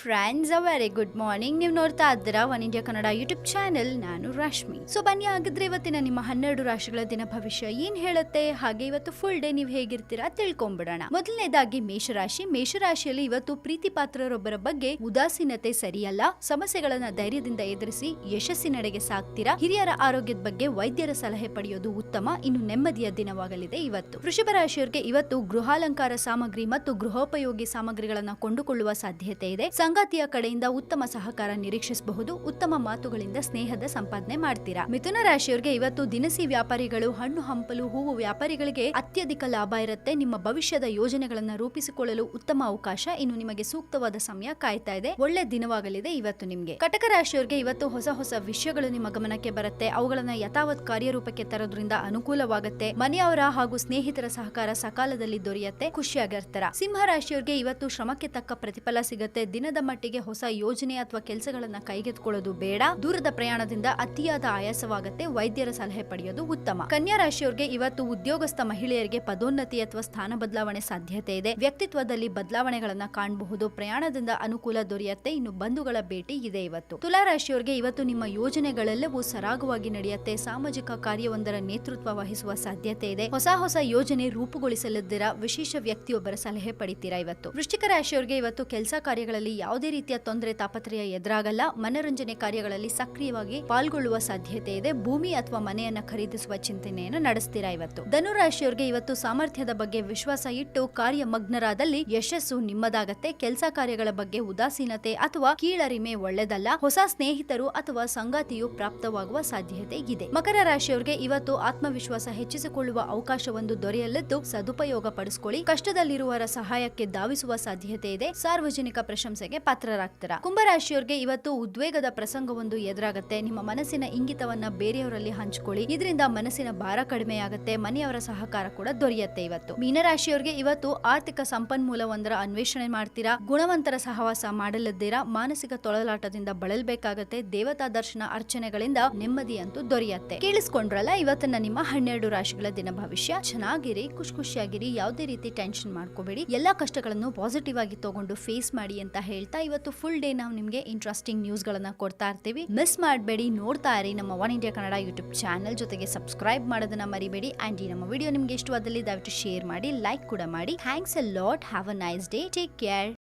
Friends, a very good morning. ನೀವು ನೋಡ್ತಾ ಇದ್ದೀರಾ one India Kannada YouTube channel. ನಾನು ರಶ್ಮಿ. ಸೊ ಬನ್ನಿ, ಆಗಿದ್ರೆ ಇವತ್ತಿನ ನಿಮ್ಮ 12 ರಾಶಿಗಳ ದಿನ ಭವಿಷ್ಯ ಏನ್ ಹೇಳುತ್ತೆ, ಹಾಗೆ ಇವತ್ತು ಫುಲ್ ಡೇ ನೀವು ಹೇಗಿರ್ತೀರಾ ತಿಳ್ಕೊಂಡ್ಬಿಡೋಣ. ಮೊದಲನೇದಾಗಿ ಮೇಷರಾಶಿ. ಮೇಷರಾಶಿಯಲ್ಲಿ ಇವತ್ತು ಪ್ರೀತಿ ಪಾತ್ರರೊಬ್ಬರ ಬಗ್ಗೆ ಉದಾಸೀನತೆ ಸರಿಯಲ್ಲ. ಸಮಸ್ಯೆಗಳನ್ನ ಧೈರ್ಯದಿಂದ ಎದುರಿಸಿ ಯಶಸ್ಸಿನೆಡೆಗೆ ಸಾಗ್ತೀರಾ. ಹಿರಿಯರ ಆರೋಗ್ಯದ ಬಗ್ಗೆ ವೈದ್ಯರ ಸಲಹೆ ಪಡೆಯೋದು ಉತ್ತಮ. ಇನ್ನು ನೆಮ್ಮದಿಯ ದಿನವಾಗಲಿದೆ ಇವತ್ತು. ವೃಷಭ ರಾಶಿಯವರಿಗೆ ಇವತ್ತು ಗೃಹಾಲಂಕಾರ ಸಾಮಗ್ರಿ ಮತ್ತು ಗೃಹೋಪಯೋಗಿ ಸಾಮಗ್ರಿಗಳನ್ನ ಕೊಂಡುಕೊಳ್ಳುವ ಸಾಧ್ಯತೆ ಇದೆ. ಸಂಗಾತಿಯ ಕಡೆಯಿಂದ ಉತ್ತಮ ಸಹಕಾರ ನಿರೀಕ್ಷಿಸಬಹುದು. ಉತ್ತಮ ಮಾತುಗಳಿಂದ ಸ್ನೇಹದ ಸಂಪಾದನೆ ಮಾಡ್ತೀರಾ. ಮಿಥುನ ರಾಶಿಯವರಿಗೆ ಇವತ್ತು ದಿನಸಿ ವ್ಯಾಪಾರಿಗಳು, ಹಣ್ಣು ಹಂಪಲು, ಹೂವು ವ್ಯಾಪಾರಿಗಳಿಗೆ ಅತ್ಯಧಿಕ ಲಾಭ ಇರುತ್ತೆ. ನಿಮ್ಮ ಭವಿಷ್ಯದ ಯೋಜನೆಗಳನ್ನ ರೂಪಿಸಿಕೊಳ್ಳಲು ಉತ್ತಮ ಅವಕಾಶ. ಇನ್ನು ನಿಮಗೆ ಸೂಕ್ತವಾದ ಸಮಯ ಕಾಯ್ತಾ ಇದೆ. ಒಳ್ಳೆ ದಿನವಾಗಲಿದೆ ಇವತ್ತು ನಿಮ್ಗೆ. ಕಟಕ ರಾಶಿಯವರಿಗೆ ಇವತ್ತು ಹೊಸ ಹೊಸ ವಿಷಯಗಳು ನಿಮ್ಮ ಗಮನಕ್ಕೆ ಬರುತ್ತೆ. ಅವುಗಳನ್ನ ಯಥಾವತ್ ಕಾರ್ಯರೂಪಕ್ಕೆ ತರೋದ್ರಿಂದ ಅನುಕೂಲವಾಗುತ್ತೆ. ಮನೆಯವರ ಹಾಗೂ ಸ್ನೇಹಿತರ ಸಹಕಾರ ಸಕಾಲದಲ್ಲಿ ದೊರೆಯುತ್ತೆ. ಖುಷಿಯಾಗಿರ್ತಾರ. ಸಿಂಹ ರಾಶಿಯವರಿಗೆ ಇವತ್ತು ಶ್ರಮಕ್ಕೆ ತಕ್ಕ ಪ್ರತಿಫಲ ಸಿಗುತ್ತೆ. ದಿನದ ಮಟ್ಟಿಗೆ ಹೊಸ ಯೋಜನೆ ಅಥವಾ ಕೆಲಸಗಳನ್ನ ಕೈಗೆತ್ತಿಕೊಳ್ಳೋದು ಬೇಡ. ದೂರದ ಪ್ರಯಾಣದಿಂದ ಅತಿಯಾದ ಆಯಾಸವಾಗುತ್ತೆ. ವೈದ್ಯರ ಸಲಹೆ ಪಡೆಯೋದು ಉತ್ತಮ. ಕನ್ಯಾ ರಾಶಿಯವರಿಗೆ ಇವತ್ತು ಉದ್ಯೋಗಸ್ಥ ಮಹಿಳೆಯರಿಗೆ ಪದೋನ್ನತಿ ಅಥವಾ ಸ್ಥಾನ ಬದಲಾವಣೆ ಸಾಧ್ಯತೆ ಇದೆ. ವ್ಯಕ್ತಿತ್ವದಲ್ಲಿ ಬದಲಾವಣೆಗಳನ್ನ ಕಾಣಬಹುದು. ಪ್ರಯಾಣದಿಂದ ಅನುಕೂಲ ದೊರೆಯುತ್ತೆ. ಇನ್ನು ಬಂಧುಗಳ ಭೇಟಿ ಇದೆ ಇವತ್ತು. ತುಲಾ ರಾಶಿಯವರಿಗೆ ಇವತ್ತು ನಿಮ್ಮ ಯೋಜನೆಗಳೆಲ್ಲವೂ ಸರಾಗವಾಗಿ ನಡೆಯುತ್ತೆ. ಸಾಮಾಜಿಕ ಕಾರ್ಯವೊಂದರ ನೇತೃತ್ವ ವಹಿಸುವ ಸಾಧ್ಯತೆ ಇದೆ. ಹೊಸ ಹೊಸ ಯೋಜನೆ ರೂಪುಗೊಳಿಸಲಿದ್ದೀರಾ. ವಿಶೇಷ ವ್ಯಕ್ತಿಯೊಬ್ಬರ ಸಲಹೆ ಪಡಿತೀರಾ ಇವತ್ತು. ವೃಶ್ಚಿಕ ರಾಶಿಯವರಿಗೆ ಇವತ್ತು ಕೆಲಸ ಕಾರ್ಯಗಳಲ್ಲಿ ಯಾವುದೇ ರೀತಿಯ ತೊಂದರೆ ತಾಪತ್ರಯ ಎದುರಾಗಲ್ಲ. ಮನರಂಜನೆ ಕಾರ್ಯಗಳಲ್ಲಿ ಸಕ್ರಿಯವಾಗಿ ಪಾಲ್ಗೊಳ್ಳುವ ಸಾಧ್ಯತೆ ಇದೆ. ಭೂಮಿ ಅಥವಾ ಮನೆಯನ್ನ ಖರೀದಿಸುವ ಚಿಂತನೆಯನ್ನು ನಡೆಸ್ತೀರಾ ಇವತ್ತು. ಧನು ರಾಶಿಯವರಿಗೆ ಇವತ್ತು ಸಾಮರ್ಥ್ಯದ ಬಗ್ಗೆ ವಿಶ್ವಾಸ ಇಟ್ಟು ಕಾರ್ಯಮಗ್ನರಾದಲ್ಲಿ ಯಶಸ್ಸು ನಿಮ್ಮದಾಗತ್ತೆ. ಕೆಲಸ ಕಾರ್ಯಗಳ ಬಗ್ಗೆ ಉದಾಸೀನತೆ ಅಥವಾ ಕೀಳರಿಮೆ ಒಳ್ಳೆದಲ್ಲ. ಹೊಸ ಸ್ನೇಹಿತರು ಅಥವಾ ಸಂಗಾತಿಯು ಪ್ರಾಪ್ತವಾಗುವ ಸಾಧ್ಯತೆ ಇದೆ. ಮಕರ ರಾಶಿಯವರಿಗೆ ಇವತ್ತು ಆತ್ಮವಿಶ್ವಾಸ ಹೆಚ್ಚಿಸಿಕೊಳ್ಳುವ ಅವಕಾಶವೊಂದು ದೊರೆಯಲಿದ್ದು ಸದುಪಯೋಗ ಪಡಿಸಿಕೊಳ್ಳಿ. ಕಷ್ಟದಲ್ಲಿರುವವರ ಸಹಾಯಕ್ಕೆ ಧಾವಿಸುವ ಸಾಧ್ಯತೆ ಇದೆ. ಸಾರ್ವಜನಿಕ ಪ್ರಶಂಸೆಗೆ ಪಾತ್ರರಾಗ್ತೀರಾ. ಕುಂಭರಾಶಿಯವರಿಗೆ ಇವತ್ತು ಉದ್ವೇಗದ ಪ್ರಸಂಗವೊಂದು ಎದುರಾಗುತ್ತೆ. ನಿಮ್ಮ ಮನಸ್ಸಿನ ಇಂಗಿತವನ್ನ ಬೇರೆಯವರಲ್ಲಿ ಹಂಚಿಕೊಳ್ಳಿ. ಇದರಿಂದ ಮನಸ್ಸಿನ ಭಾರ ಕಡಿಮೆಯಾಗುತ್ತೆ. ಮನೆಯವರ ಸಹಕಾರ ಕೂಡ ದೊರೆಯುತ್ತೆ ಇವತ್ತು. ಮೀನರಾಶಿಯವರಿಗೆ ಇವತ್ತು ಆರ್ಥಿಕ ಸಂಪನ್ಮೂಲವೊಂದರ ಅನ್ವೇಷಣೆ ಮಾಡ್ತೀರಾ. ಗುಣವಂತರ ಸಹವಾಸ ಮಾಡಲಿದ್ದೀರಾ. ಮಾನಸಿಕ ತೊಳಲಾಟದಿಂದ ಬಳಲಬೇಕಾಗತ್ತೆ. ದೇವತಾ ದರ್ಶನ ಅರ್ಚನೆಗಳಿಂದ ನೆಮ್ಮದಿಯಂತೂ ದೊರೆಯುತ್ತೆ. ಕೇಳಿಸ್ಕೊಂಡ್ರಲ್ಲ ಇವತ್ತಿನ ನಿಮ್ಮ 12 ರಾಶಿಗಳ ದಿನ ಭವಿಷ್ಯ. ಚೆನ್ನಾಗಿರಿ, ಖುಷಿಯಾಗಿರಿ, ಯಾವುದೇ ರೀತಿ ಟೆನ್ಷನ್ ಮಾಡ್ಕೋಬೇಡಿ. ಎಲ್ಲಾ ಕಷ್ಟಗಳನ್ನು ಪಾಸಿಟಿವ್ ಆಗಿ ತಗೊಂಡು ಫೇಸ್ ಮಾಡಿ ಅಂತ ಹೇಳ್ತಾ ಇವತ್ತು ಫುಲ್ ಡೇ ನಾವು ನಿಮ್ಗೆ ಇಂಟ್ರೆಸ್ಟಿಂಗ್ ನ್ಯೂಸ್ ಗಳನ್ನ ಕೊಡ್ತಾ ಇರ್ತೀವಿ. ಮಿಸ್ ಮಾಡಬೇಡಿ, ನೋಡ್ತಾ ಇರಿ ನಮ್ಮ one India Kannada YouTube channel. ಜೊತೆಗೆ ಸಬ್ಸ್ಕ್ರೈಬ್ ಮಾಡೋದನ್ನ ಮರಿಬೇಡಿ. ಅಂಡ್ ಈ ನಮ್ಮ ವಿಡಿಯೋ ನಿಮ್ಗೆ ಇಷ್ಟವಾದಲ್ಲಿ ದಯವಿಟ್ಟು ಶೇರ್ ಮಾಡಿ, ಲೈಕ್ ಕೂಡ ಮಾಡಿ. Thanks a lot. Have a nice day. Take care.